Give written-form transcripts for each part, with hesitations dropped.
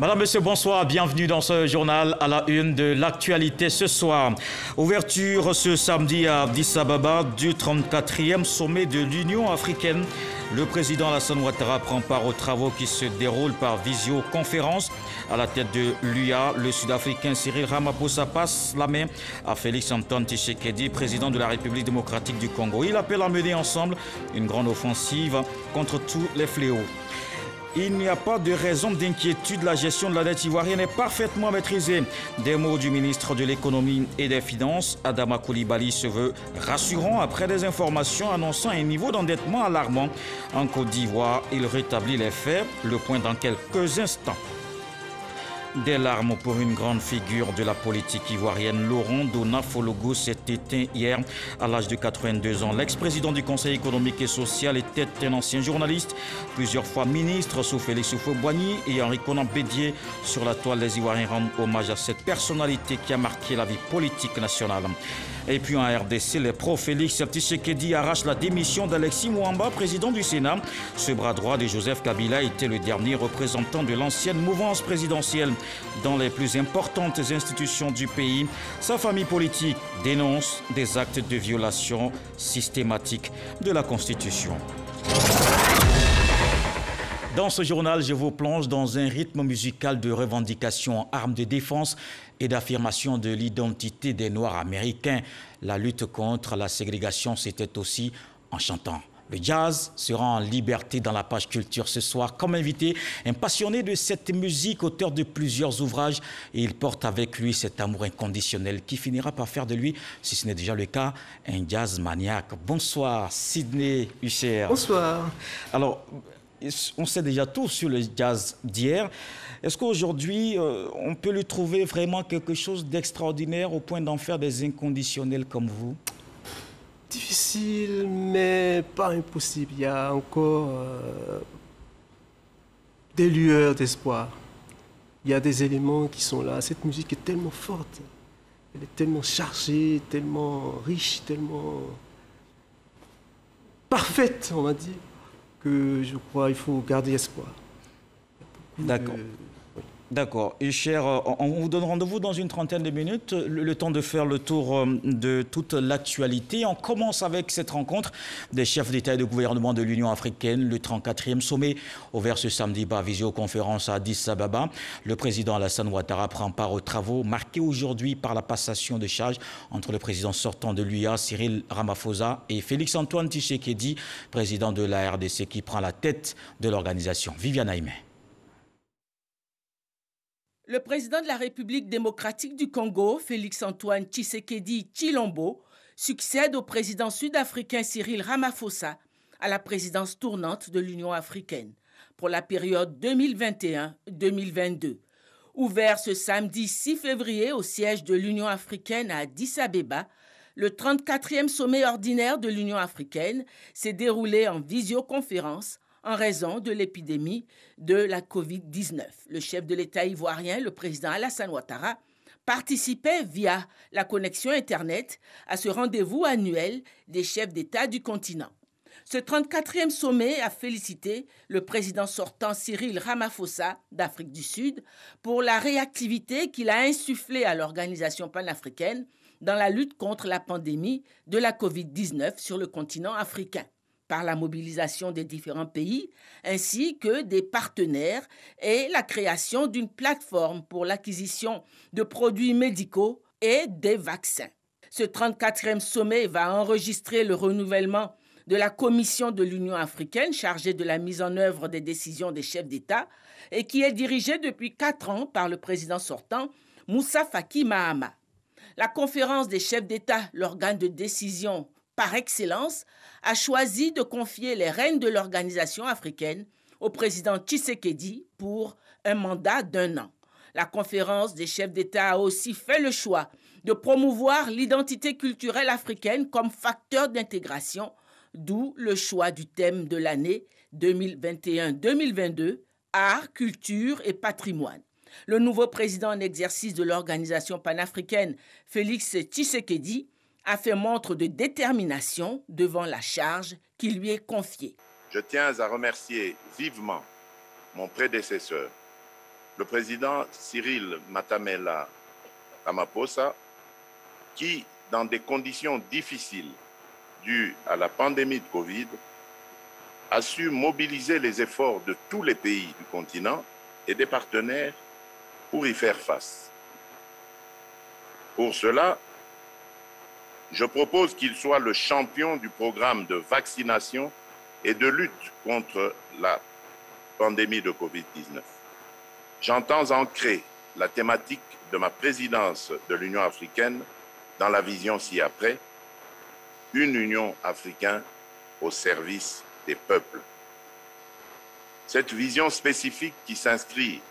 Madame, Monsieur, bonsoir. Bienvenue dans ce journal à la une de l'actualité ce soir. Ouverture ce samedi à Addis Ababa du 34e sommet de l'Union africaine. Le président Alassane Ouattara prend part aux travaux qui se déroulent par visioconférence. À la tête de l'UA, le Sud-Africain Cyril Ramaphosa passe la main à Félix-Antoine Tshisekedi, président de la République démocratique du Congo. Il appelle à mener ensemble une grande offensive contre tous les fléaux. Il n'y a pas de raison d'inquiétude, la gestion de la dette ivoirienne est parfaitement maîtrisée. Des mots du ministre de l'économie et des finances, Adama Coulibaly, se veut rassurant après des informations annonçant un niveau d'endettement alarmant. En Côte d'Ivoire, il rétablit les faits, le point dans quelques instants. Des larmes pour une grande figure de la politique ivoirienne. Laurent Dona Fologo s'est éteint hier à l'âge de 82 ans. L'ex-président du Conseil économique et social était un ancien journaliste, plusieurs fois ministre sous Félix Houphouët-Boigny et Henri Konan Bédié. Sur la toile, les Ivoiriens rendent hommage à cette personnalité qui a marqué la vie politique nationale. Et puis en RDC, les pro-Félix Tshisekedi arrachent la démission d'Alexis Mouamba, président du Sénat. Ce bras droit de Joseph Kabila était le dernier représentant de l'ancienne mouvance présidentielle dans les plus importantes institutions du pays. Sa famille politique dénonce des actes de violation systématique de la Constitution. Dans ce journal, je vous plonge dans un rythme musical de revendication en armes de défense et d'affirmation de l'identité des Noirs américains. La lutte contre la ségrégation, c'était aussi en chantant. Le jazz sera en liberté dans la page culture ce soir. Comme invité, un passionné de cette musique, auteur de plusieurs ouvrages. Et il porte avec lui cet amour inconditionnel qui finira par faire de lui, si ce n'est déjà le cas, un jazz maniaque. Bonsoir, Sidney Hucher. Bonsoir. Alors, on sait déjà tout sur le jazz d'hier. Est-ce qu'aujourd'hui, on peut lui trouver vraiment quelque chose d'extraordinaire au point d'en faire des inconditionnels comme vous? Difficile, mais pas impossible. Il y a encore des lueurs d'espoir. Il y a des éléments qui sont là. Cette musique est tellement forte. Elle est tellement chargée, tellement riche, tellement parfaite, on va dire, que je crois qu'il faut garder espoir. D'accord. D'accord. Et cher, on vous donne rendez-vous dans une trentaine de minutes, le temps de faire le tour de toute l'actualité. On commence avec cette rencontre des chefs d'État et de gouvernement de l'Union africaine, le 34e sommet ouvert ce samedi par visioconférence à Addis Ababa. Le président Alassane Ouattara prend part aux travaux marqués aujourd'hui par la passation de charges entre le président sortant de l'UA, Cyril Ramaphosa, et Félix-Antoine Tshisekedi, président de la RDC, qui prend la tête de l'organisation. Viviane Aimé. Le président de la République démocratique du Congo, Félix-Antoine Tshisekedi Tshilombo, succède au président sud-africain Cyril Ramaphosa à la présidence tournante de l'Union africaine pour la période 2021-2022. Ouvert ce samedi 6 février au siège de l'Union africaine à Addis Abeba, le 34e sommet ordinaire de l'Union africaine s'est déroulé en visioconférence en raison de l'épidémie de la Covid-19. Le chef de l'État ivoirien, le président Alassane Ouattara, participait via la connexion Internet à ce rendez-vous annuel des chefs d'État du continent. Ce 34e sommet a félicité le président sortant Cyril Ramaphosa d'Afrique du Sud pour la réactivité qu'il a insufflée à l'organisation panafricaine dans la lutte contre la pandémie de la Covid-19 sur le continent africain, par la mobilisation des différents pays, ainsi que des partenaires et la création d'une plateforme pour l'acquisition de produits médicaux et des vaccins. Ce 34e sommet va enregistrer le renouvellement de la Commission de l'Union africaine chargée de la mise en œuvre des décisions des chefs d'État et qui est dirigée depuis 4 ans par le président sortant, Moussa Faki Mahamat. La conférence des chefs d'État, l'organe de décision par excellence, a choisi de confier les rênes de l'organisation africaine au président Tshisekedi pour un mandat d'1 an. La conférence des chefs d'État a aussi fait le choix de promouvoir l'identité culturelle africaine comme facteur d'intégration, d'où le choix du thème de l'année 2021-2022, Art, culture et patrimoine. Le nouveau président en exercice de l'organisation panafricaine, Félix Tshisekedi, a fait montre de détermination devant la charge qui lui est confiée. Je tiens à remercier vivement mon prédécesseur, le président Cyril Matamela Ramaphosa, qui, dans des conditions difficiles dues à la pandémie de Covid, a su mobiliser les efforts de tous les pays du continent et des partenaires pour y faire face. Pour cela, je propose qu'il soit le champion du programme de vaccination et de lutte contre la pandémie de Covid-19. J'entends ancrer la thématique de ma présidence de l'Union africaine dans la vision ci-après, une Union africaine au service des peuples. Cette vision spécifique qui s'inscrit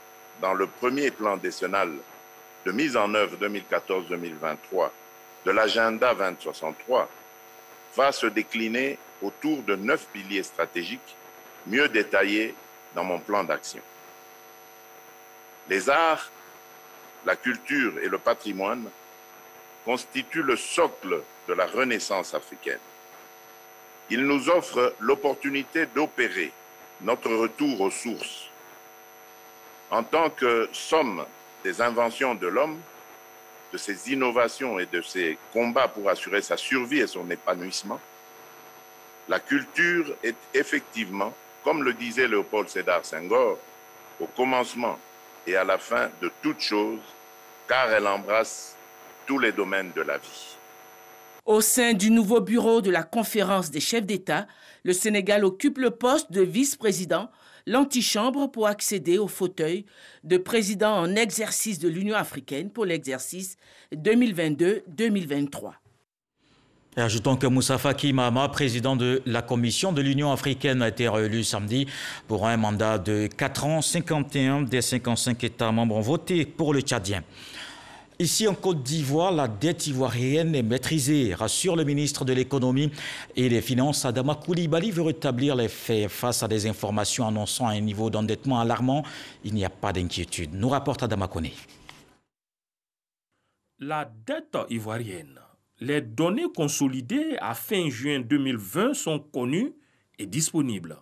dans le premier plan décennal de mise en œuvre 2014-2023 de l'agenda 2063 va se décliner autour de 9 piliers stratégiques mieux détaillés dans mon plan d'action. Les arts, la culture et le patrimoine constituent le socle de la renaissance africaine. Ils nous offrent l'opportunité d'opérer notre retour aux sources. En tant que somme des inventions de l'homme, de ses innovations et de ses combats pour assurer sa survie et son épanouissement, la culture est effectivement, comme le disait Léopold Sédar Senghor, au commencement et à la fin de toute chose, car elle embrasse tous les domaines de la vie. Au sein du nouveau bureau de la conférence des chefs d'État, le Sénégal occupe le poste de vice-président, l'antichambre pour accéder au fauteuil de président en exercice de l'Union africaine pour l'exercice 2022-2023. Et ajoutons que Moussa Faki Mahamat, président de la Commission de l'Union africaine, a été réélu samedi pour un mandat de 4 ans. 51 des 55 États membres ont voté pour le Tchadien. Ici en Côte d'Ivoire, la dette ivoirienne est maîtrisée, rassure le ministre de l'Économie et des Finances. Adama Coulibaly veut rétablir les faits face à des informations annonçant un niveau d'endettement alarmant. Il n'y a pas d'inquiétude, nous rapporte Adama Koné. La dette ivoirienne. Les données consolidées à fin juin 2020 sont connues et disponibles.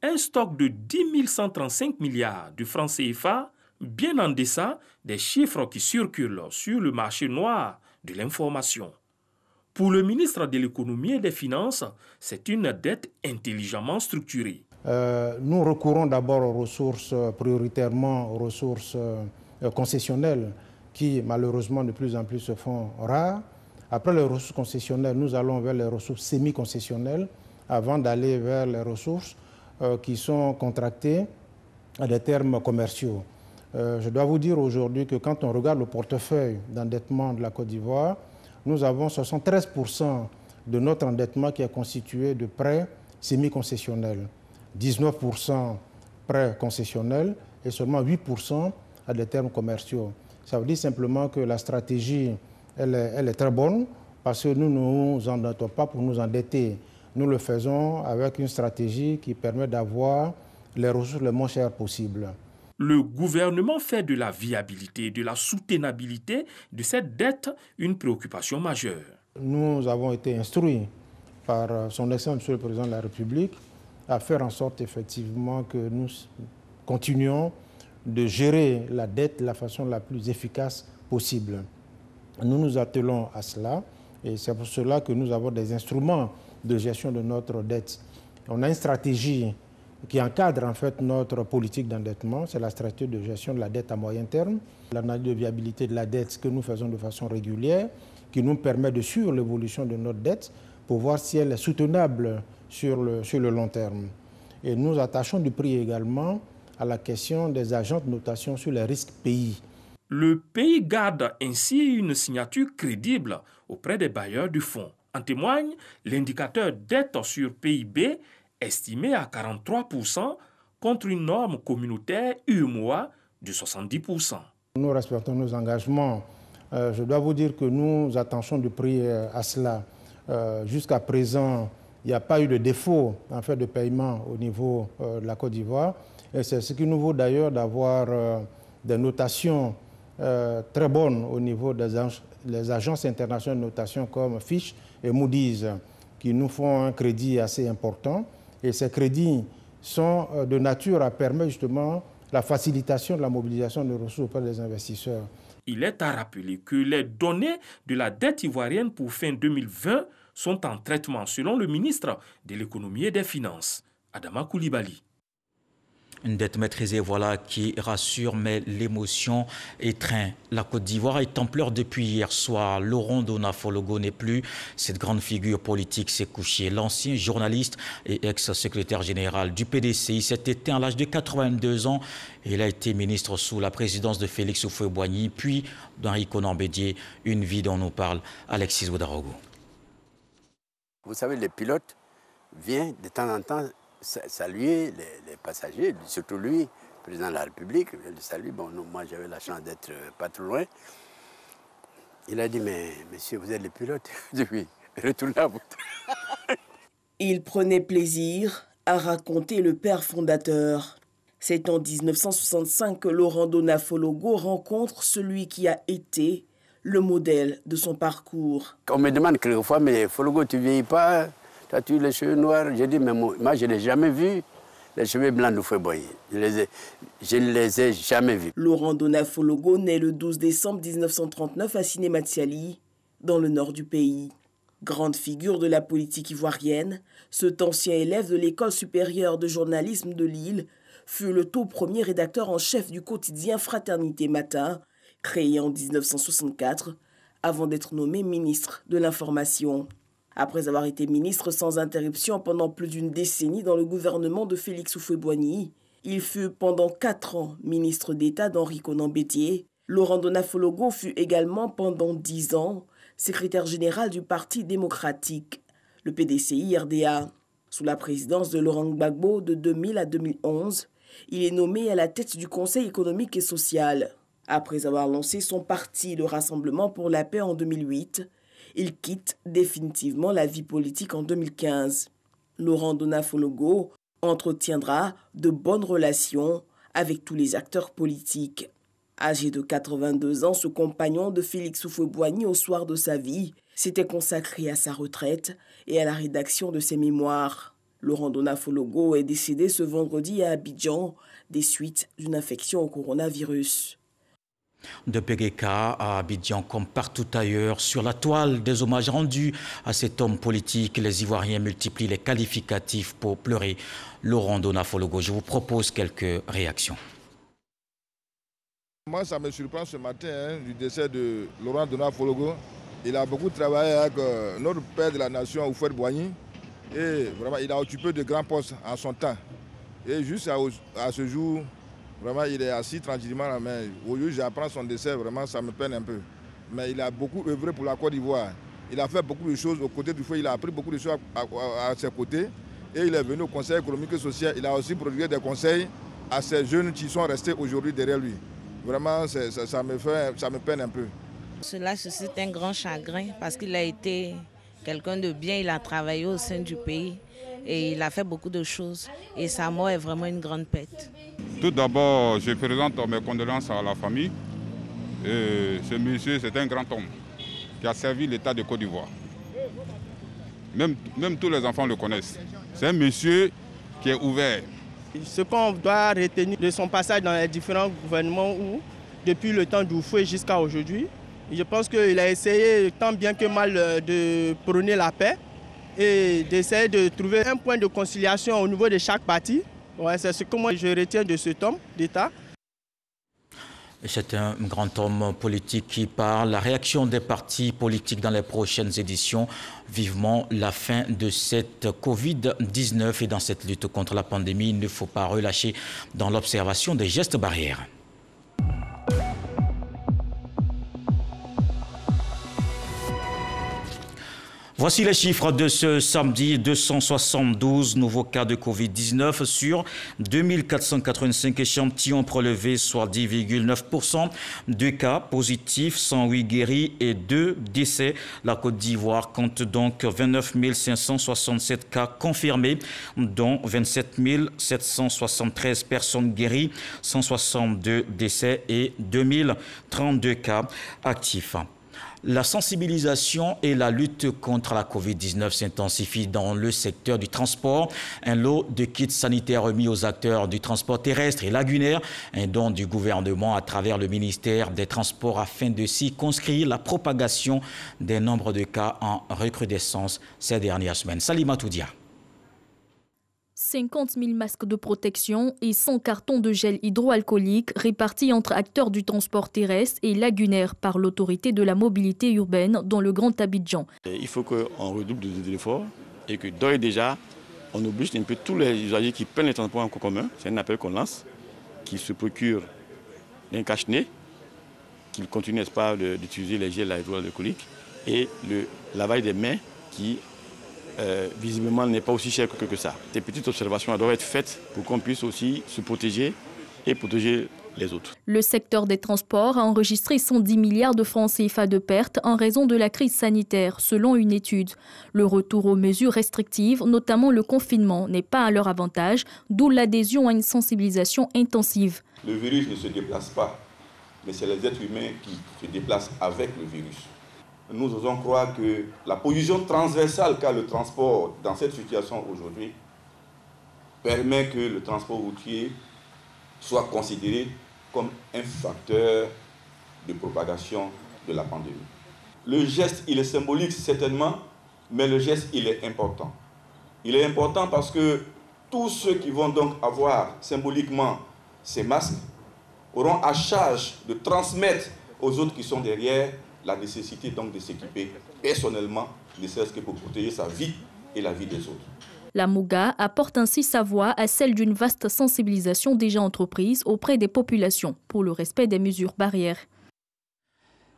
Un stock de 10 135 milliards de francs CFA, bien en deçà des chiffres qui circulent sur le marché noir de l'information. Pour le ministre de l'Économie et des Finances, c'est une dette intelligemment structurée. Nous recourons d'abord aux ressources, prioritairement aux ressources concessionnelles qui malheureusement de plus en plus se font rares. Après les ressources concessionnelles, nous allons vers les ressources semi-concessionnelles avant d'aller vers les ressources qui sont contractées à des termes commerciaux. Je dois vous dire aujourd'hui que quand on regarde le portefeuille d'endettement de la Côte d'Ivoire, nous avons 73% de notre endettement qui est constitué de prêts semi-concessionnels, 19% prêts concessionnels et seulement 8% à des termes commerciaux. Ça veut dire simplement que la stratégie elle est très bonne parce que nous ne nous endettons pas pour nous endetter. Nous le faisons avec une stratégie qui permet d'avoir les ressources les moins chères possibles. Le gouvernement fait de la viabilité et de la soutenabilité de cette dette une préoccupation majeure. Nous avons été instruits par son Excellence Monsieur le Président de la République à faire en sorte effectivement que nous continuions de gérer la dette de la façon la plus efficace possible. Nous nous attelons à cela et c'est pour cela que nous avons des instruments de gestion de notre dette. On a une stratégie qui encadre en fait notre politique d'endettement, c'est la stratégie de gestion de la dette à moyen terme, l'analyse de viabilité de la dette que nous faisons de façon régulière, qui nous permet de suivre l'évolution de notre dette pour voir si elle est soutenable sur le long terme. Et nous attachons du prix également à la question des agents de notation sur les risques pays. Le pays garde ainsi une signature crédible auprès des bailleurs du fonds. En témoigne l'indicateur dette sur PIB estimé à 43% contre une norme communautaire UEMOA de 70%. Nous respectons nos engagements. Je dois vous dire que nous attachons du prix à cela. Jusqu'à présent, il n'y a pas eu de défaut en fait, de paiement au niveau de la Côte d'Ivoire. Et c'est ce qui nous vaut d'ailleurs d'avoir des notations très bonnes au niveau des agences internationales de notation comme Fitch et Moody's qui nous font un crédit assez important. Et ces crédits sont de nature à permettre justement la facilitation de la mobilisation de ressources auprès des investisseurs. Il est à rappeler que les données de la dette ivoirienne pour fin 2020 sont en traitement, selon le ministre de l'Économie et des Finances, Adama Coulibaly. Une dette maîtrisée, voilà, qui rassure, mais l'émotion étreint. La Côte d'Ivoire est en pleurs depuis hier soir. Laurent Donafologo n'est plus. Cette grande figure politique s'est couchée. L'ancien journaliste et ex-secrétaire général du PDCI s'est éteint à l'âge de 82 ans. Il a été ministre sous la présidence de Félix Houphouët-Boigny, puis d'Henri Konan Bédié. Une vie dont nous parle Alexis Ouedraogo. Vous savez, les pilotes viennent de temps en temps saluer les passagers, surtout lui, président de la République. Je le salue. Bon, moi, j'avais la chance d'être pas trop loin. Il a dit, mais monsieur, vous êtes le pilote? Je dis, oui, retournez à votre... Il prenait plaisir à raconter le père fondateur. C'est en 1965 que Laurent Donafologo rencontre celui qui a été le modèle de son parcours. On me demande quelquefois, mais Fologo, tu ne vieillis pas? Tu as eu les cheveux noirs? J'ai dit, mais moi, je n'ai jamais vu les cheveux blancs de Houphouët-Boigny. Je ne les ai jamais vus. Laurent Donafologo naît le 12 décembre 1939 à Sinématiali, dans le nord du pays. Grande figure de la politique ivoirienne, cet ancien élève de l'École supérieure de journalisme de Lille fut le tout premier rédacteur en chef du quotidien Fraternité Matin, créé en 1964, avant d'être nommé ministre de l'Information. Après avoir été ministre sans interruption pendant plus d'une décennie dans le gouvernement de Félix Houphouët-Boigny, il fut pendant 4 ans ministre d'État d'Henri Konan Bédié. Laurent Donafologo fut également pendant 10 ans secrétaire général du Parti démocratique, le PDCI-RDA. Sous la présidence de Laurent Gbagbo de 2000 à 2011, il est nommé à la tête du Conseil économique et social. Après avoir lancé son parti, le Rassemblement pour la paix, en 2008, il quitte définitivement la vie politique en 2015. Laurent Donafologo entretiendra de bonnes relations avec tous les acteurs politiques. Âgé de 82 ans, ce compagnon de Félix Houphouët-Boigny au soir de sa vie s'était consacré à sa retraite et à la rédaction de ses mémoires. Laurent Donafologo est décédé ce vendredi à Abidjan des suites d'une infection au coronavirus. De Péguéka à Abidjan, comme partout ailleurs, sur la toile des hommages rendus à cet homme politique, les Ivoiriens multiplient les qualificatifs pour pleurer Laurent Donafologo. Je vous propose quelques réactions. Moi, ça me surprend ce matin du décès de Laurent Donafologo. Il a beaucoup travaillé avec notre père de la nation, Houphouët-Boigny, et vraiment, il a occupé de grands postes en son temps. Et juste à ce jour, vraiment, il est assis tranquillement, mais aujourd'hui, j'apprends son décès, vraiment, ça me peine un peu. Mais il a beaucoup œuvré pour la Côte d'Ivoire. Il a fait beaucoup de choses aux côtés du feu, il a appris beaucoup de choses à ses côtés. Et il est venu au Conseil économique et social. Il a aussi produit des conseils à ces jeunes qui sont restés aujourd'hui derrière lui. Vraiment, ça me peine un peu. Cela suscite un grand chagrin parce qu'il a été quelqu'un de bien, il a travaillé au sein du pays et il a fait beaucoup de choses. Et sa mort est vraiment une grande perte. Tout d'abord, je présente mes condoléances à la famille. Et ce monsieur, c'est un grand homme qui a servi l'État de Côte d'Ivoire. Même tous les enfants le connaissent. C'est un monsieur qui est ouvert. Ce qu'on doit retenir de son passage dans les différents gouvernements, depuis le temps d'Houphouët jusqu'à aujourd'hui, je pense qu'il a essayé tant bien que mal de prôner la paix et d'essayer de trouver un point de conciliation au niveau de chaque parti. Ouais, c'est ce que moi je retiens de cet homme d'État. C'est un grand homme politique qui parle. La réaction des partis politiques dans les prochaines éditions. Vivement la fin de cette Covid-19 et dans cette lutte contre la pandémie, il ne faut pas relâcher dans l'observation des gestes barrières. Voici les chiffres de ce samedi. 272 nouveaux cas de Covid-19 sur 2485 échantillons prélevés, soit 10,9%. 2 cas positifs, 108 guéris et 2 décès. La Côte d'Ivoire compte donc 29 567 cas confirmés, dont 27 773 personnes guéries, 162 décès et 2032 cas actifs. La sensibilisation et la lutte contre la Covid-19 s'intensifient dans le secteur du transport. Un lot de kits sanitaires remis aux acteurs du transport terrestre et lagunaire, un don du gouvernement à travers le ministère des Transports afin de circonscrire la propagation des nombres de cas en recrudescence ces dernières semaines. Salima Toudia. 50 000 masques de protection et 100 cartons de gel hydroalcoolique répartis entre acteurs du transport terrestre et lagunaire par l'autorité de la mobilité urbaine dans le Grand Abidjan. Il faut qu'on redouble d'efforts et que d'ores et déjà, on oblige un peu tous les usagers qui prennent les transports en commun, c'est un appel qu'on lance, qu'ils se procurent un cache-nez, qu'ils continuent, n'est-ce pas, d'utiliser les gels hydroalcooliques et le lavage des mains qui visiblement n'est pas aussi cher que ça. Des petites observations doivent être faites pour qu'on puisse aussi se protéger et protéger les autres. Le secteur des transports a enregistré 110 milliards de francs CFA de pertes en raison de la crise sanitaire, selon une étude. Le retour aux mesures restrictives, notamment le confinement, n'est pas à leur avantage, d'où l'adhésion à une sensibilisation intensive. Le virus ne se déplace pas, mais c'est les êtres humains qui se déplacent avec le virus. Nous osons croire que la position transversale qu'a le transport dans cette situation aujourd'hui permet que le transport routier soit considéré comme un facteur de propagation de la pandémie. Le geste, il est symbolique certainement, mais le geste, il est important. Il est important parce que tous ceux qui vont donc avoir symboliquement ces masques auront à charge de transmettre aux autres qui sont derrière la nécessité donc de s'équiper personnellement, ne serait-ce que pour protéger sa vie et la vie des autres. La Mouga apporte ainsi sa voix à celle d'une vaste sensibilisation déjà entreprise auprès des populations pour le respect des mesures barrières.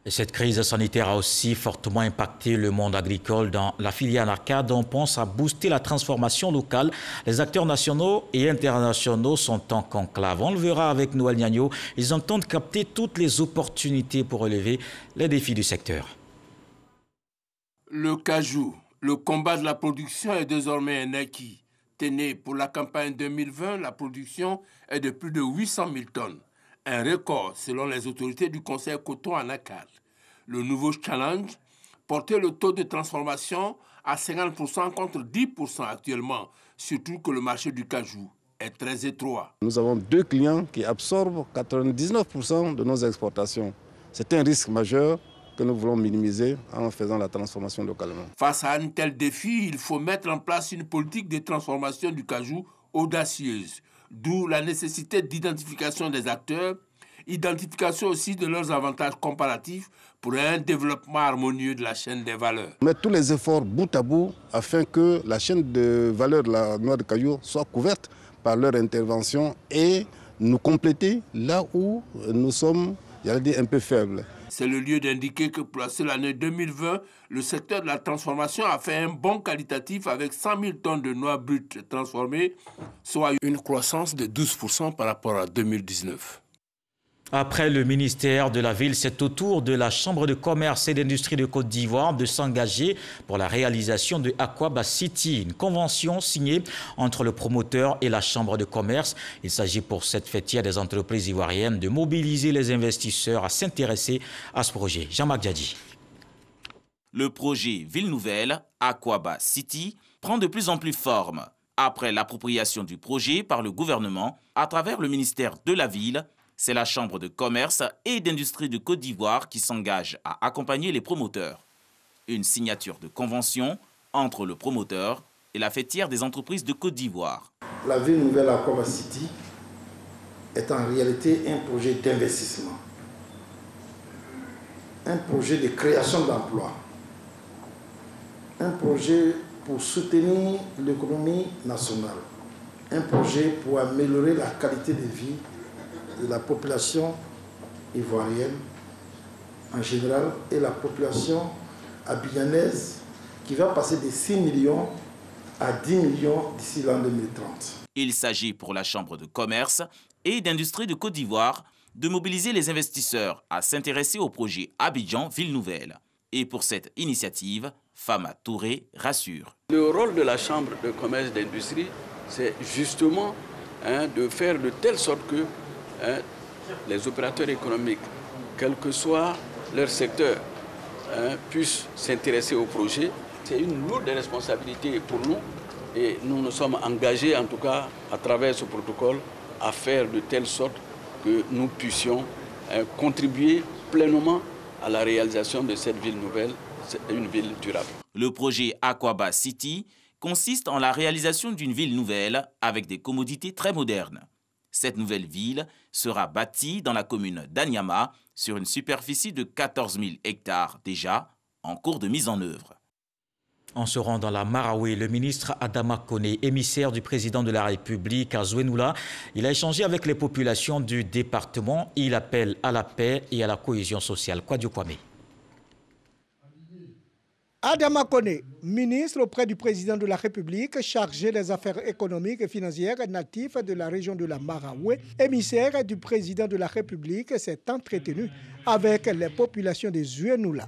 Et cette crise sanitaire a aussi fortement impacté le monde agricole. Dans la filière NACAD, on pense à booster la transformation locale. Les acteurs nationaux et internationaux sont en conclave. On le verra avec Noël Niagno. Ils entendent capter toutes les opportunités pour relever les défis du secteur. Le cajou, le combat de la production est désormais un acquis. Téné, pour la campagne 2020, la production est de plus de 800 000 tonnes. Un record selon les autorités du Conseil coton à NACAD. Le nouveau challenge, porter le taux de transformation à 50% contre 10% actuellement, surtout que le marché du cajou est très étroit. Nous avons 2 clients qui absorbent 99% de nos exportations. C'est un risque majeur que nous voulons minimiser en faisant la transformation localement. Face à un tel défi, il faut mettre en place une politique de transformation du cajou audacieuse. D'où la nécessité d'identification des acteurs, identification aussi de leurs avantages comparatifs pour un développement harmonieux de la chaîne des valeurs. Mettre tous les efforts bout à bout afin que la chaîne de valeur de la noix de cajou soit couverte par leur intervention et nous compléter là où nous sommes, j'allais dire, un peu faibles. C'est le lieu d'indiquer que pour la seule année 2020, le secteur de la transformation a fait un bond qualitatif avec 100 000 tonnes de noix brutes transformées, soit une croissance de 12% par rapport à 2019. Après le ministère de la Ville, c'est au tour de la Chambre de commerce et d'industrie de Côte d'Ivoire de s'engager pour la réalisation de Aquaba City, une convention signée entre le promoteur et la Chambre de commerce. Il s'agit pour cette fêtière des entreprises ivoiriennes de mobiliser les investisseurs à s'intéresser à ce projet. Jean-Marc Diadji. Le projet Ville Nouvelle, Aquaba City, prend de plus en plus forme. Après l'appropriation du projet par le gouvernement, à travers le ministère de la Ville, c'est la Chambre de commerce et d'industrie de Côte d'Ivoire qui s'engage à accompagner les promoteurs. Une signature de convention entre le promoteur et la fêtière des entreprises de Côte d'Ivoire. La Ville Nouvelle Aquaba City est en réalité un projet d'investissement, un projet de création d'emplois, un projet pour soutenir l'économie nationale, un projet pour améliorer la qualité de vie de la population ivoirienne en général et la population abidjanaise qui va passer de 6 millions à 10 millions d'ici l'an 2030. Il s'agit pour la Chambre de commerce et d'industrie de Côte d'Ivoire de mobiliser les investisseurs à s'intéresser au projet Abidjan Ville Nouvelle. Et pour cette initiative, Fama Touré rassure. Le rôle de la Chambre de commerce et d'industrie, c'est justement de faire de telle sorte que les opérateurs économiques, quel que soit leur secteur, puissent s'intéresser au projet. C'est une lourde responsabilité pour nous et nous nous sommes engagés, en tout cas à travers ce protocole, à faire de telle sorte que nous puissions contribuer pleinement à la réalisation de cette ville nouvelle, une ville durable. Le projet Akwaba City consiste en la réalisation d'une ville nouvelle avec des commodités très modernes. Cette nouvelle ville sera bâtie dans la commune d'Anyama sur une superficie de 14 000 hectares déjà en cours de mise en œuvre. En se rendant à la Marawi, le ministre Adama Kone, émissaire du président de la République à Zouenoula, il a échangé avec les populations du département. Il appelle à la paix et à la cohésion sociale. Kwadio Kwame. Adama Kone, ministre auprès du président de la République chargé des affaires économiques et financières natif de la région de la Marawi, émissaire du président de la République, s'est entretenu avec les populations de Zouenoula.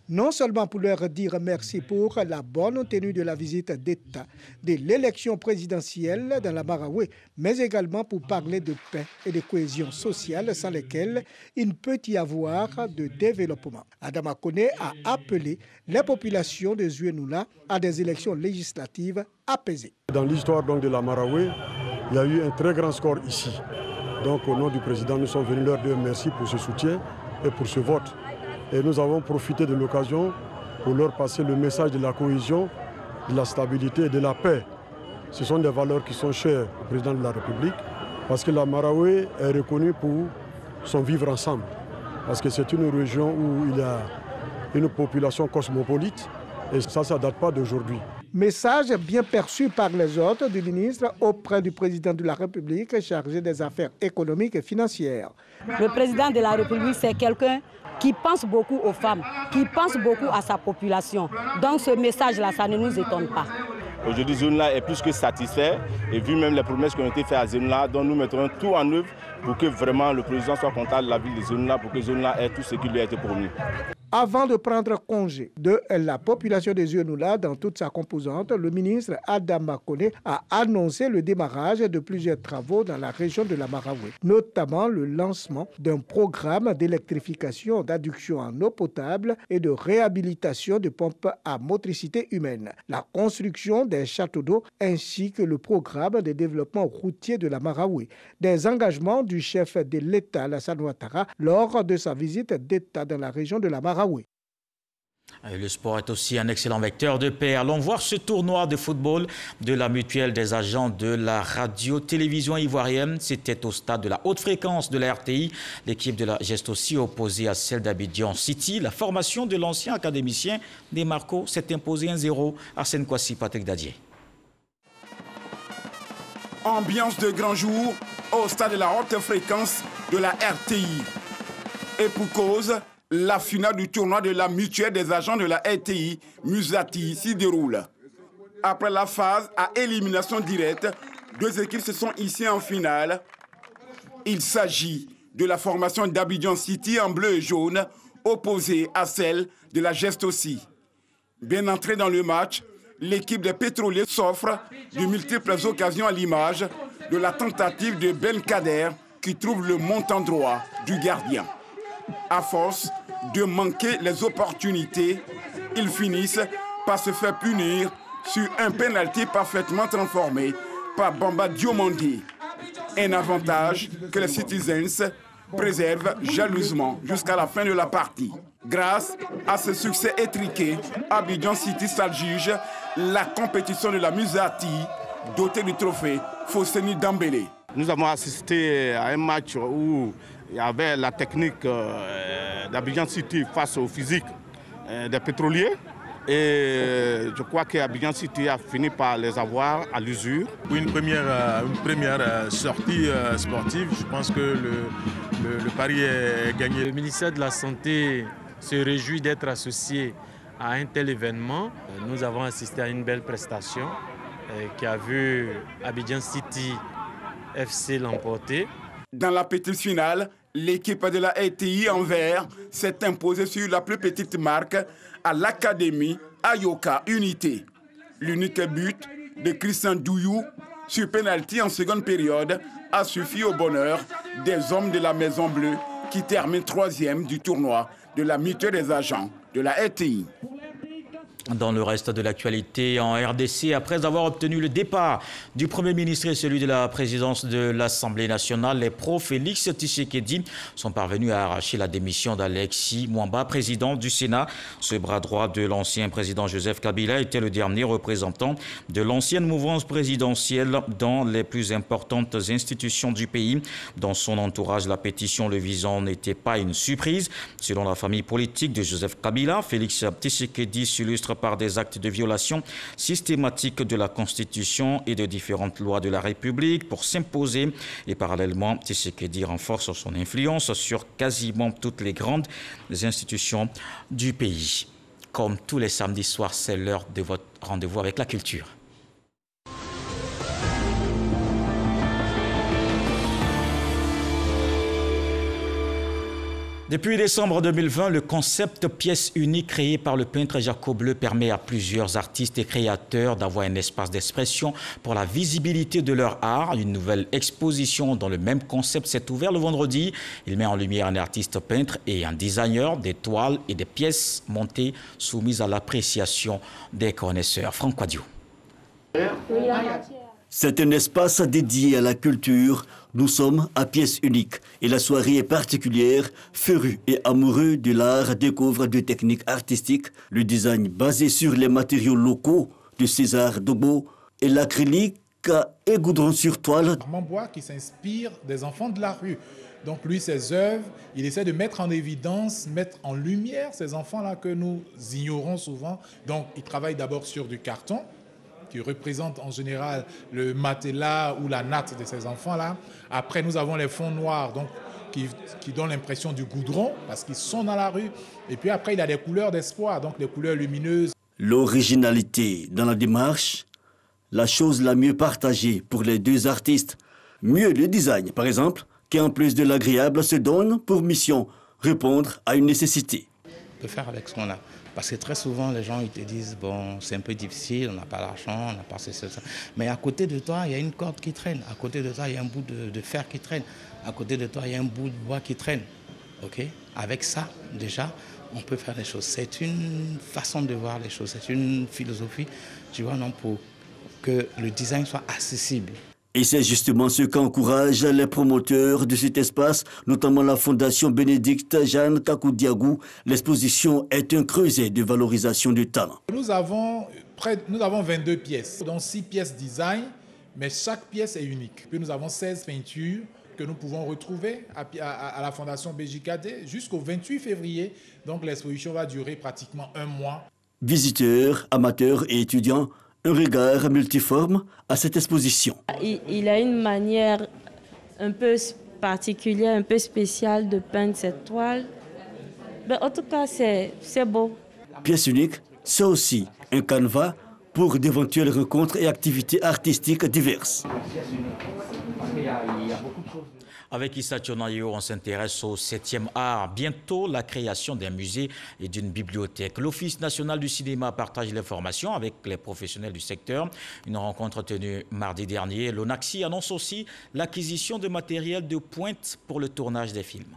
Non seulement pour leur dire merci pour la bonne tenue de la visite d'État de l'élection présidentielle dans la Marawi, mais également pour parler de paix et de cohésion sociale sans lesquelles il ne peut y avoir de développement. Adama Kone a appelé les populations de Zouenoula à des élections législatives apaisées. Dans l'histoire de la Marawi, il y a eu un très grand score ici. Donc au nom du président, nous sommes venus leur dire merci pour ce soutien et pour ce vote. Et nous avons profité de l'occasion pour leur passer le message de la cohésion, de la stabilité et de la paix. Ce sont des valeurs qui sont chères au président de la République parce que la Marawi est reconnue pour son vivre ensemble. Parce que c'est une région où il y a une population cosmopolite et ça ne date pas d'aujourd'hui. Message bien perçu par les hôtes du ministre auprès du président de la République chargé des affaires économiques et financières. Le président de la République, c'est quelqu'un qui pense beaucoup aux femmes, qui pense beaucoup à sa population. Donc ce message-là, ça ne nous étonne pas. Aujourd'hui, Zouenoula est plus que satisfait et vu même les promesses qui ont été faites à Zouenoula, donc nous mettrons tout en œuvre pour que vraiment le président soit content de la ville de Zouenoula, pour que Zouenoula ait tout ce qui lui a été promis. Avant de prendre congé de la population de Zouenoula dans toute sa composante, le ministre Adama Kone a annoncé le démarrage de plusieurs travaux dans la région de la Marawi, notamment le lancement d'un programme d'électrification, d'adduction en eau potable et de réhabilitation de pompes à motricité humaine, la construction des châteaux d'eau ainsi que le programme de développement routier de la Marawi. Des engagements du chef de l'État, Alassane Ouattara, lors de sa visite d'État dans la région de la Marawi. Et le sport est aussi un excellent vecteur de paix. Allons voir ce tournoi de football de la mutuelle des agents de la radio-télévision ivoirienne. C'était au stade de la haute fréquence de la RTI. L'équipe de la Geste aussi opposée à celle d'Abidjan City. La formation de l'ancien académicien des Marcos s'est imposée 1-0 à Seine-Kwasi, Patrick Dadier. Ambiance de grand jour au stade de la haute fréquence de la RTI. Et pour cause, la finale du tournoi de la mutuelle des agents de la RTI, Musati, s'y déroule. Après la phase à élimination directe, deux équipes se sont hissées en finale. Il s'agit de la formation d'Abidjan City en bleu et jaune, opposée à celle de la Geste aussi. Bien entrée dans le match, l'équipe des pétroliers s'offre de multiples occasions à l'image de la tentative de Ben Kader qui trouve le montant droit du gardien. À force de manquer les opportunités, ils finissent par se faire punir sur un pénalty parfaitement transformé par Bamba Diomandé. Un avantage que les Citizens préservent jalousement jusqu'à la fin de la partie. Grâce à ce succès étriqué, Abidjan City s'adjuge la compétition de la Musati, dotée du trophée Fosseni Dambélé. Nous avons assisté à un match où il y avait la technique d'Abidjan City face au physique des pétroliers. Et je crois qu'Abidjan City a fini par les avoir à l'usure. Une première sortie sportive, je pense que le pari est gagné. Le ministère de la Santé se réjouit d'être associé à un tel événement. Nous avons assisté à une belle prestation qui a vu Abidjan City FC l'emporter. Dans la petite finale, l'équipe de la RTI en vert s'est imposée sur la plus petite marque à l'Académie Ayoka Unité. L'unique but de Christian Douyou sur pénalty en seconde période a suffi au bonheur des hommes de la Maison Bleue qui terminent 3e du tournoi de la mutuelle des agents de la RTI. Dans le reste de l'actualité, en RDC, après avoir obtenu le départ du Premier ministre et celui de la présidence de l'Assemblée nationale, les pro-Félix Tshisekedi sont parvenus à arracher la démission d'Alexis Mwamba, président du Sénat. Ce bras droit de l'ancien président Joseph Kabila était le dernier représentant de l'ancienne mouvance présidentielle dans les plus importantes institutions du pays. Dans son entourage, la pétition le visant n'était pas une surprise. Selon la famille politique de Joseph Kabila, Félix Tshisekedi s'illustre par des actes de violation systématique de la Constitution et de différentes lois de la République pour s'imposer. Et parallèlement, Tshisekedi renforce son influence sur quasiment toutes les grandes institutions du pays. Comme tous les samedis soirs, c'est l'heure de votre rendez-vous avec la culture. Depuis décembre 2020, le concept pièce unique créé par le peintre Jacob Leu permet à plusieurs artistes et créateurs d'avoir un espace d'expression pour la visibilité de leur art. Une nouvelle exposition dans le même concept s'est ouverte le vendredi. Il met en lumière un artiste peintre et un designer, des toiles et des pièces montées soumises à l'appréciation des connaisseurs. Franck Quadio. C'est un espace dédié à la culture. Nous sommes à pièce unique et la soirée est particulière. Férus et amoureux de l'art découvrent des techniques artistiques, le design basé sur les matériaux locaux de César Dogbo et l'acrylique et goudron sur toile. Mambois qui s'inspire des enfants de la rue. Donc lui, ses œuvres, il essaie de mettre en évidence, mettre en lumière ces enfants-là que nous ignorons souvent. Donc il travaille d'abord sur du carton, qui représente en général le matelas ou la natte de ces enfants-là. Après, nous avons les fonds noirs, donc, qui donnent l'impression du goudron, parce qu'ils sont dans la rue. Et puis après, il y a des couleurs d'espoir, donc des couleurs lumineuses. L'originalité dans la démarche, la chose la mieux partagée pour les deux artistes. Mieux le design, par exemple, qui en plus de l'agréable se donne pour mission répondre à une nécessité. De faire avec ce qu'on a. Parce que très souvent, les gens ils te disent, bon, c'est un peu difficile, on n'a pas l'argent, on n'a pas ça. Mais à côté de toi, il y a une corde qui traîne. À côté de toi, il y a un bout de fer qui traîne. À côté de toi, il y a un bout de bois qui traîne. Okay? Avec ça, déjà, on peut faire des choses. C'est une façon de voir les choses. C'est une philosophie, tu vois, non, pour que le design soit accessible. Et c'est justement ce qu'encouragent les promoteurs de cet espace, notamment la Fondation Bénédicte Jeanne Kakoudiagou. L'exposition est un creuset de valorisation du talent. Nous avons 22 pièces, dont 6 pièces design, mais chaque pièce est unique. Puis nous avons 16 peintures que nous pouvons retrouver à la Fondation BJKD jusqu'au 28 février. Donc l'exposition va durer pratiquement un mois. Visiteurs, amateurs et étudiants, un regard multiforme à cette exposition. Il a une manière un peu particulière, un peu spéciale de peindre cette toile. Mais en tout cas, c'est beau. Pièce unique, c'est aussi un canevas pour d'éventuelles rencontres et activités artistiques diverses. Avec Issa Tchonayo, on s'intéresse au 7e art. Bientôt, la création d'un musée et d'une bibliothèque. L'Office national du cinéma partage l'information avec les professionnels du secteur. Une rencontre tenue mardi dernier. L'ONACSI annonce aussi l'acquisition de matériel de pointe pour le tournage des films.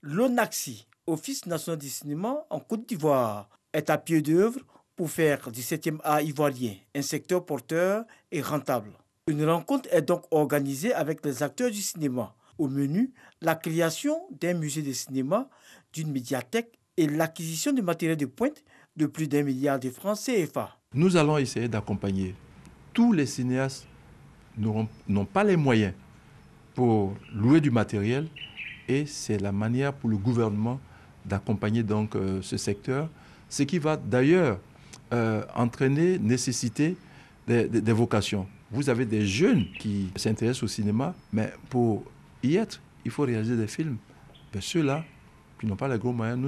L'ONACSI, Office national du cinéma en Côte d'Ivoire, est à pied d'œuvre pour faire du 7e art ivoirien un secteur porteur et rentable. Une rencontre est donc organisée avec les acteurs du cinéma. Au menu, la création d'un musée de cinéma, d'une médiathèque et l'acquisition de matériel de pointe de plus d'1 milliard de francs CFA. Nous allons essayer d'accompagner. Tous les cinéastes n'ont pas les moyens pour louer du matériel et c'est la manière pour le gouvernement d'accompagner donc ce secteur, ce qui va d'ailleurs nécessiter des vocations. Vous avez des jeunes qui s'intéressent au cinéma, mais pour y être, il faut réaliser des films. Ben, ceux-là qui n'ont pas les gros moyens,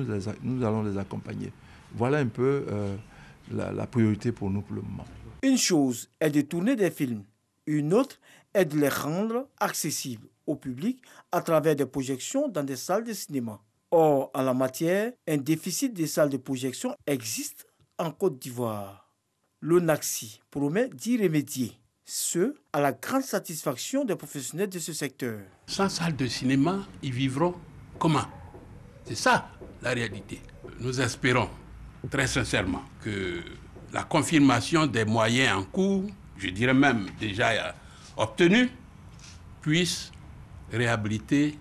nous allons les accompagner. Voilà un peu la priorité pour nous pour le moment. Une chose est de tourner des films. Une autre est de les rendre accessibles au public à travers des projections dans des salles de cinéma. Or, en la matière, un déficit de salles de projection existe en Côte d'Ivoire. L'ONACSI promet d'y remédier, ce à la grande satisfaction des professionnels de ce secteur. Sans salle de cinéma, ils vivront comment? C'est ça la réalité. Nous espérons très sincèrement que la confirmation des moyens en cours, je dirais même déjà obtenus, puisse réhabiliter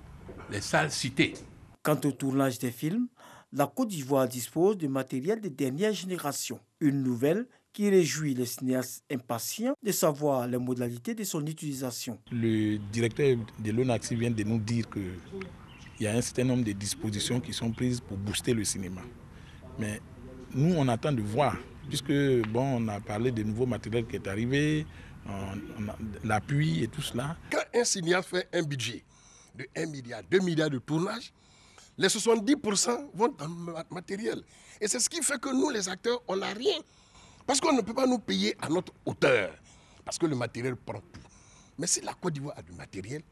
les salles citées. Quant au tournage des films, la Côte d'Ivoire dispose de matériel de dernière génération. Une nouvelle qui réjouit les cinéastes impatients de savoir les modalités de son utilisation. Le directeur de l'ONACSI vient de nous dire qu'il y a un certain nombre de dispositions qui sont prises pour booster le cinéma. Mais nous, on attend de voir, puisque on a parlé de nouveaux matériels qui est arrivé, l'appui et tout cela. Quand un cinéaste fait un budget de 1 milliard, 2 milliards de tournage, les 70% vont dans le matériel. Et c'est ce qui fait que nous, les acteurs, on n'a rien. Parce qu'on ne peut pas nous payer à notre hauteur. Parce que le matériel prend tout. Mais si la Côte d'Ivoire a du matériel,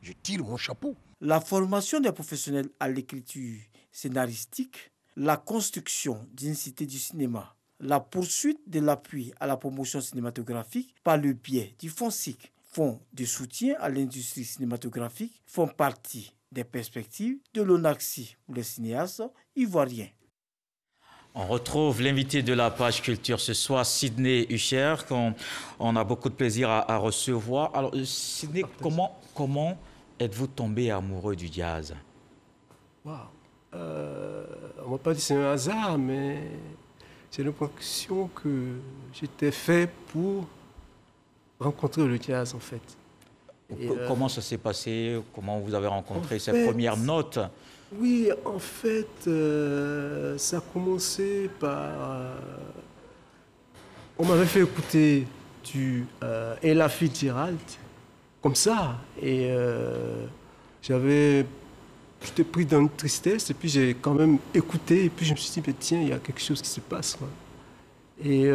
je tire mon chapeau. La formation des professionnels à l'écriture scénaristique, la construction d'une cité du cinéma, la poursuite de l'appui à la promotion cinématographique par le biais du FONSIC, Fonds de soutien à l'industrie cinématographique, font partie des perspectives de l'ONACSI pour les cinéastes ivoiriens. On retrouve l'invité de la page culture ce soir, Sidney Hucher, qu'on a beaucoup de plaisir à recevoir. Alors, Sidney, comment êtes-vous tombé amoureux du jazz? On ne va pas dire que c'est un hasard, mais j'ai l'impression que j'étais fait pour rencontrer le jazz, en fait. Comment ça s'est passé? Comment vous avez rencontré ces premières notes? Oui, en fait, ça a commencé par... on m'avait fait écouter du Ella Fitzgerald, comme ça. Et j'étais pris dans une tristesse, et puis j'ai quand même écouté, et puis je me suis dit, mais tiens, il y a quelque chose qui se passe, quoi. Et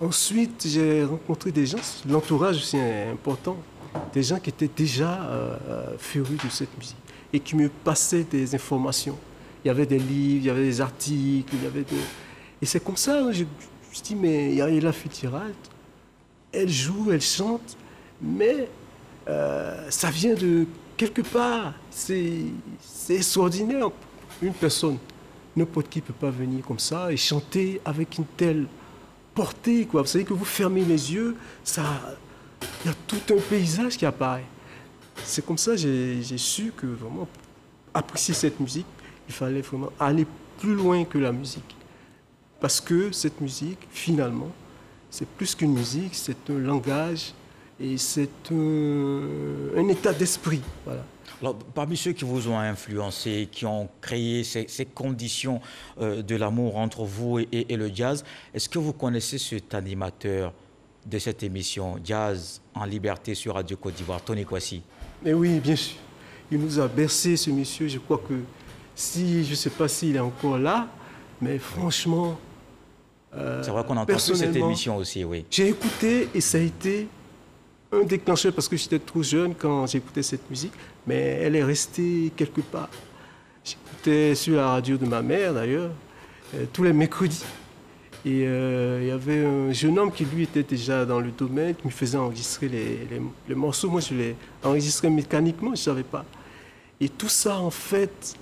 ensuite, j'ai rencontré des gens, l'entourage aussi est important, des gens qui étaient déjà férus de cette musique et qui me passaient des informations. Il y avait des livres, il y avait des articles, et c'est comme ça, je me suis dit, mais il y a Ella Fitzgerald, elle joue, elle chante, mais ça vient de quelque part, c'est extraordinaire. Une personne, n'importe qui ne peut pas venir comme ça et chanter avec une telle portée, quoi. Vous savez que vous fermez les yeux, il y a tout un paysage qui apparaît. C'est comme ça que j'ai su que vraiment, apprécier cette musique, il fallait vraiment aller plus loin que la musique. Parce que cette musique, finalement, c'est plus qu'une musique, c'est un langage et c'est un état d'esprit. Voilà. Alors, parmi ceux qui vous ont influencé, qui ont créé ces conditions de l'amour entre vous et le jazz, est-ce que vous connaissez cet animateur de cette émission, Jazz en liberté sur Radio Côte d'Ivoire, Tony Kwasi? Mais oui, bien sûr. Il nous a bercé, ce monsieur. Je crois que je ne sais pas s'il est encore là, mais franchement... c'est vrai qu'on entend toute cette émission aussi, oui. J'ai écouté et ça a été un déclencheur parce que j'étais trop jeune quand j'écoutais cette musique, mais elle est restée quelque part. J'écoutais sur la radio de ma mère, d'ailleurs, tous les mercredis. Et il y avait un jeune homme qui, lui, était déjà dans le domaine, qui me faisait enregistrer les morceaux. Moi, je les enregistrais mécaniquement, je ne savais pas. Et tout ça, en fait,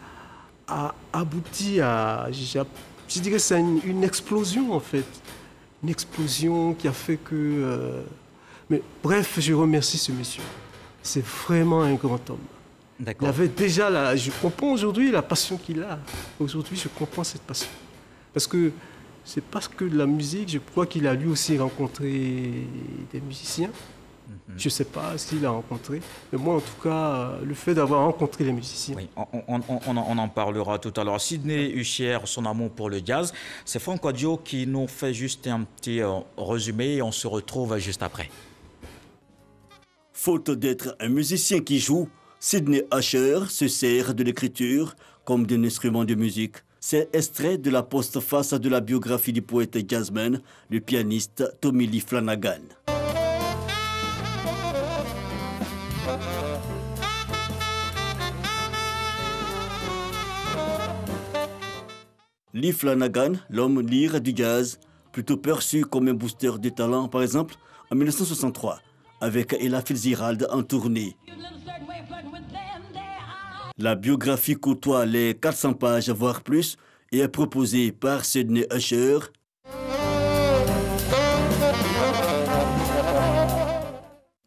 a abouti à... Je dirais que c'est une explosion, en fait. Une explosion qui a fait que... Mais bref, je remercie ce monsieur. C'est vraiment un grand homme. Il avait déjà... Je comprends aujourd'hui la passion qu'il a. Aujourd'hui, je comprends cette passion. Parce que c'est parce que la musique, je crois qu'il a lui aussi rencontré des musiciens. Je ne sais pas s'il a rencontré, mais moi en tout cas, le fait d'avoir rencontré les musiciens. Oui, on en parlera tout à l'heure. Sidney Hucher, son amour pour le jazz, c'est Franck Audio qui nous fait juste un petit résumé et on se retrouve juste après. Faute d'être un musicien qui joue, Sidney Hucher se sert de l'écriture comme d'un instrument de musique. C'est extrait de la postface de la biographie du poète jazzman, le pianiste Tommy Lee Flanagan. Lee Flanagan, l'homme lyre du jazz, plutôt perçu comme un booster de talent, par exemple, en 1963, avec Ella Fitzgerald en tournée. La biographie côtoie les 400 pages, voire plus, et est proposée par Sydney Usher.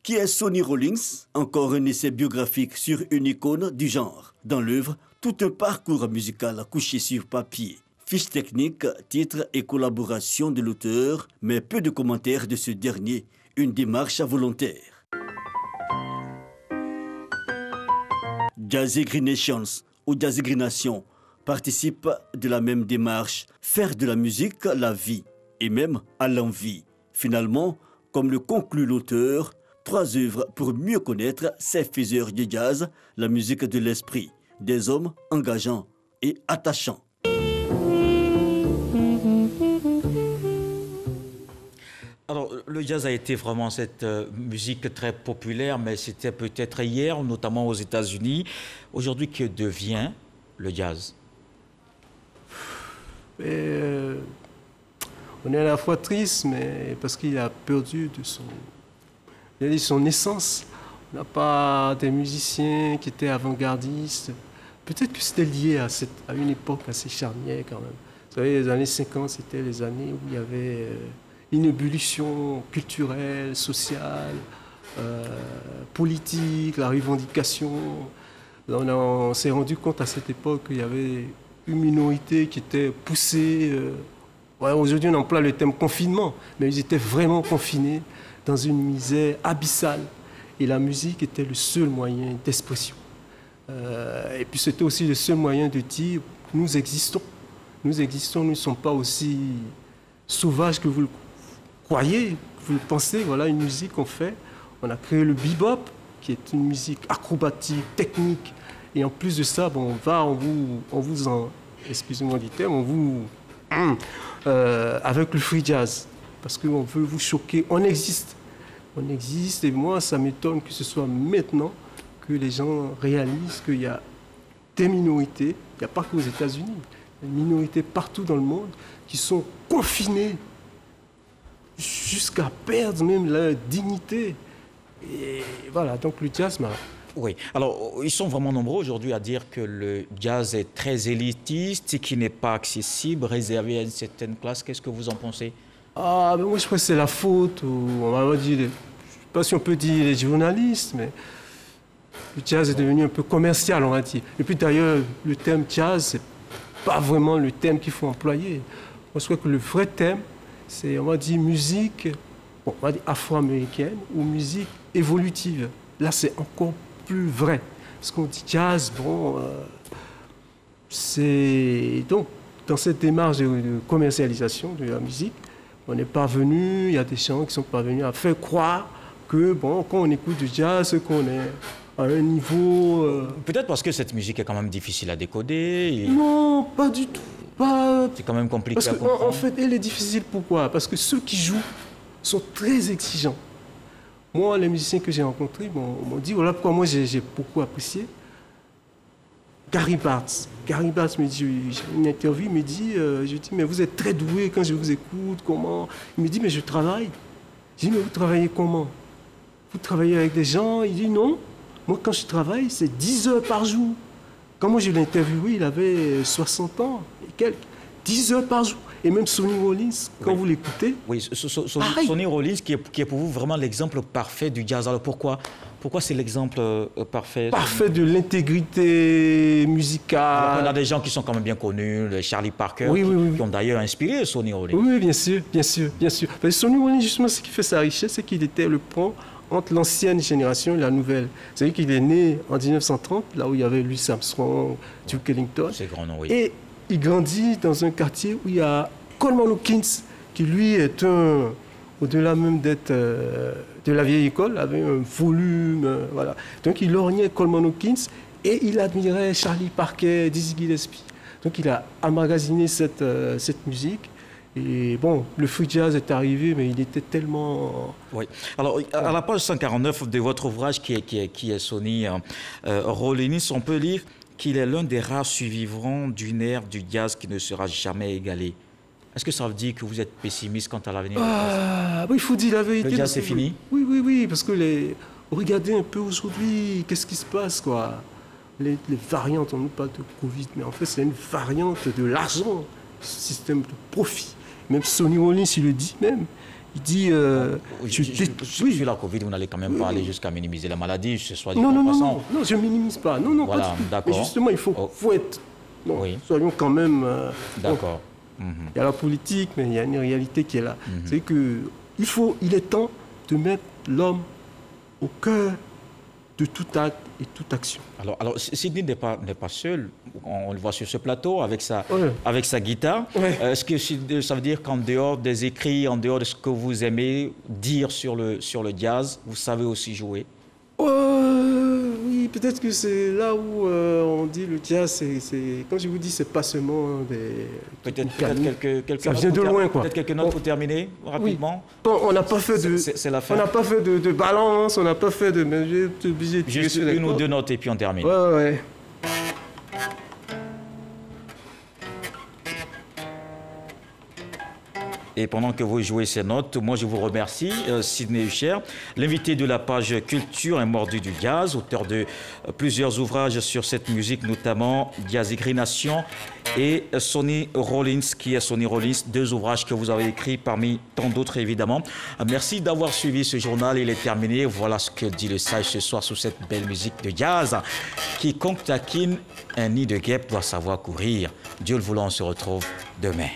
Qui est Sonny Rollins? Encore un essai biographique sur une icône du genre. Dans l'œuvre, tout un parcours musical couché sur papier. Fiche technique, titre et collaboration de l'auteur, mais peu de commentaires de ce dernier. Une démarche volontaire. Jazzy Green Nations ou Jazzy Green Nation participent de la même démarche. Faire de la musique la vie et même à l'envie. Finalement, comme le conclut l'auteur, 3 œuvres pour mieux connaître ces faiseurs de jazz, la musique de l'esprit, des hommes engageants et attachants. Alors, le jazz a été vraiment cette musique très populaire, mais c'était peut-être hier, notamment aux États-Unis. Aujourd'hui, que devient le jazz? On est à la fois triste, mais parce qu'il a perdu de son essence. On n'a pas des musiciens qui étaient avant-gardistes. Peut-être que c'était lié à une époque assez charnière quand même. Vous savez, les années 50, c'était les années où il y avait une ébullition culturelle, sociale, politique, la revendication. On s'est rendu compte à cette époque qu'il y avait une minorité qui était poussée. Aujourd'hui, on emploie le terme confinement, mais ils étaient vraiment confinés dans une misère abyssale. Et la musique était le seul moyen d'expression. Et puis c'était aussi le seul moyen de dire nous existons. Nous existons, nous ne sommes pas aussi sauvages que vous le croyez, que vous le pensez. Voilà une musique qu'on fait. On a créé le bebop, qui est une musique acrobatique, technique. Et en plus de ça, bon, excusez-moi du terme, avec le free jazz. Parce qu'on veut vous choquer. On existe. On existe. Et moi, ça m'étonne que ce soit maintenant que les gens réalisent qu'il y a des minorités, il n'y a pas qu'aux États-Unis, il y a des minorités partout dans le monde qui sont confinées jusqu'à perdre même leur dignité. Et voilà, donc le jazz m'a... Oui, alors ils sont vraiment nombreux aujourd'hui à dire que le jazz est très élitiste, qu'il n'est pas accessible, réservé à une certaine classe. Qu'est-ce que vous en pensez? Ah, ben moi je crois que c'est la faute, on va dire, je ne sais pas si on peut dire les journalistes, mais le jazz est devenu un peu commercial, on va dire. Et puis d'ailleurs, le terme jazz, ce n'est pas vraiment le terme qu'il faut employer. Moi je crois que le vrai terme, c'est, on va dire, musique, on va dire afro-américaine ou musique évolutive. Là, c'est encore plus vrai. Parce qu'on dit jazz, bon, c'est... Donc, dans cette démarche de commercialisation de la musique, on est parvenu, il y a des gens qui sont parvenus à faire croire que, bon, quand on écoute du jazz, qu'on est à un niveau... Peut-être parce que cette musique est quand même difficile à décoder. Non, pas du tout. C'est quand même compliqué à comprendre. En fait, elle est difficile. Pourquoi? Parce que ceux qui jouent sont très exigeants. Moi, les musiciens que j'ai rencontrés m'ont dit, voilà pourquoi moi j'ai beaucoup apprécié. Gary Bartz. Gary Bartz me dit, j'ai une interview, il me dit, je dis, mais vous êtes très doué quand je vous écoute, comment? Il me dit, mais je travaille. Je dis, mais vous travaillez comment? Vous travaillez avec des gens? Il dit, non. Moi, quand je travaille, c'est 10 heures par jour. Quand moi je l'ai interviewé, il avait 60 ans et quelques. 10 heures par jour. Et même Sonny Rollins, quand vous l'écoutez... Oui, Sonny Rollins qui est pour vous vraiment l'exemple parfait du jazz. Alors pourquoi c'est l'exemple parfait? Parfait de l'intégrité musicale. On a des gens qui sont quand même bien connus, Charlie Parker, qui ont d'ailleurs inspiré Sonny Rollins. Oui, bien sûr. Parce que Sonny Rollins, justement, ce qui fait sa richesse, c'est qu'il était le pont entre l'ancienne génération et la nouvelle. C'est-à-dire qu'il est né en 1930, là où il y avait Louis Armstrong, Duke Ellington. C'est grand nom, oui. Et il grandit dans un quartier où il y a Coleman Hawkins, qui lui est au-delà même d'être de la vieille école, avait un volume, voilà. Donc il lorgnait Coleman Hawkins et il admirait Charlie Parker, Dizzy Gillespie. Donc il a emmagasiné cette musique. Et bon, le free jazz est arrivé, mais il était tellement... Oui. Alors, à la page 149 de votre ouvrage, qui est Sonny Rollins, on peut lire qu'il est l'un des rares survivants d'une ère du jazz qui ne sera jamais égalée. Est-ce que ça veut dire que vous êtes pessimiste quant à l'avenir? Oui, il faut dire la vérité. Le jazz, c'est fini? Oui, parce que regardez un peu aujourd'hui, qu'est-ce qui se passe, quoi. les variantes, on nous parle de Covid, mais en fait c'est une variante de l'argent, système de profit. Même Sonny Rollins, il le dit même. Il dit... Sur la Covid, vous n'allez quand même pas aller jusqu'à minimiser la maladie, ce soit non, je ne minimise pas. Non, voilà, pas du tout. d'accord. Mais justement, il faut être... Non, oui. Soyons quand même... D'accord. Il y a la politique, mais il y a une réalité qui est là. C'est que il est temps de mettre l'homme au cœur de tout acte et toute action. Alors Sidney n'est pas seul. On le voit sur ce plateau avec sa guitare. Ouais. Est-ce que ça veut dire qu'en dehors des écrits, en dehors de ce que vous aimez dire sur le jazz, vous savez aussi jouer? Oui, peut-être que c'est là où on dit le jazz, c'est comme je vous dis, c'est pas seulement des... Peut-être quelques ça vient de loin, quoi. Peut-être quelques notes pour terminer rapidement. Oui. Bon, on n'a pas fait de... C'est la fin. On n'a pas fait de balance, on n'a pas fait de... Mais j'ai été obligé de... Juste une ou deux notes et puis on termine. Ouais. Et pendant que vous jouez ces notes, moi je vous remercie, Sidney Hucher, l'invité de la page Culture, un mordu du jazz, auteur de plusieurs ouvrages sur cette musique, notamment Jazzigrination et Sonny Rollins, qui est Sonny Rollins, 2 ouvrages que vous avez écrits parmi tant d'autres évidemment. Merci d'avoir suivi ce journal, il est terminé. Voilà ce que dit le sage ce soir sous cette belle musique de jazz. Quiconque taquine un nid de guêpe doit savoir courir. Dieu le voulant, on se retrouve demain.